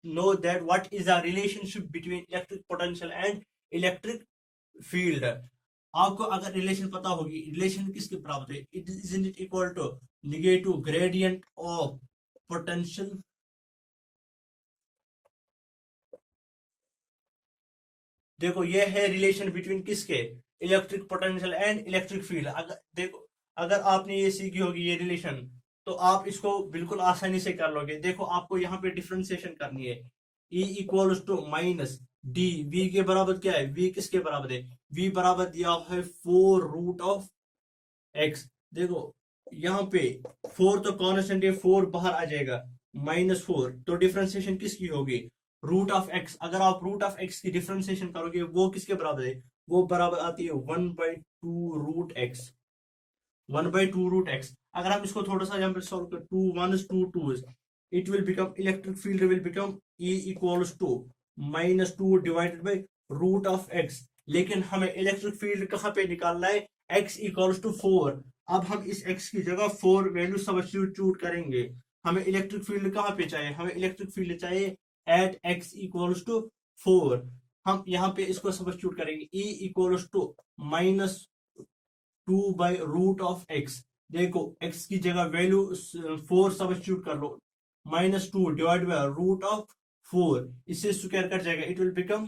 know that what is the relationship between electric potential and electric field. आपको अगर रिलेशन पता होगी, रिलेशन किसके बराबर है, it is equal to negative gradient of potential देखो ये है रिलेशन बिटवीन किसके, electric potential and electric field. अगर आपने ये सीखी होगी ये रिलेशन, तो आप इसको बिल्कुल आसानी से कर लोगे। देखो आपको यहाँ पे डिफरेंशिएशन करनी है, E equals to minus D, V के बराबर क्या है, V किसके बराबर है, V बराबर दिया है 4 रूट ऑफ x। देखो यहाँ पे 4 तो कॉन्स्टेंट है, 4 बाहर आ जाएगा, -4, तो डिफरेंशिएशन किसकी होगी, रूट ऑफ x। अगर आप रूट ऑफ x की डिफरेंशिएशन करोगे वो किसके बराबर है, वो बराबर आती है 1/2 रूट x। 1/2 √x। अगर हम इसको थोड़ा सा यहाँ पे सॉल्व कर, 2 1s 2 2s, it will become, electric field will become E equals to -2 divided by √x। लेकिन हमें इलेक्ट्रिक फील्ड कहाँ पे निकालना है, x इक्वल्स टू 4। अब हम इस x की जगह 4 वैल्यू सब्स्टिट्यूट करेंगे। हमें इलेक्ट्रिक फील्ड कहाँ पे चाहिए, हमें इलेक्ट्रिक फील्ड चाहिए एट x इक्वल्स टू 4। हम यहाँ पे इसको सब्स्टिट्यूट करेंगे, E इक्वल्स टू -2/√x। देखो x की जगह वैल्यू 4 सब्स्टिट्यूट कर लो, -2 डिवाइड बाय √4, इससे स्क्वायर कट जाएगा, it will become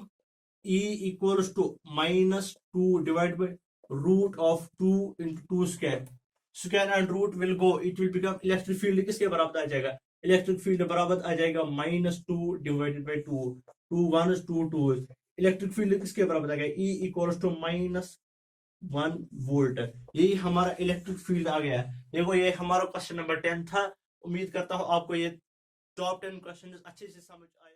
E equals to -2 divide by √2 into 2 square। Square and root will go, it will become, electric field किसके बराबर आ जाएगा, इलेक्ट्रिक फील्ड बराबर आ जाएगा -2 divided by 2, 2 1s 2 2s। Electric field किसके बराबर आ जाएगा, E इक्वल्स टू -1 वोल्ट। यही हमारा इलेक्ट्रिक फील्ड आ गया। देखो ये हमारा क्वेश्चन नंबर 10 था। उम्मीद करता हूँ आपको ये टॉप 10 क्वेश्चन अच्छे से समझ आए।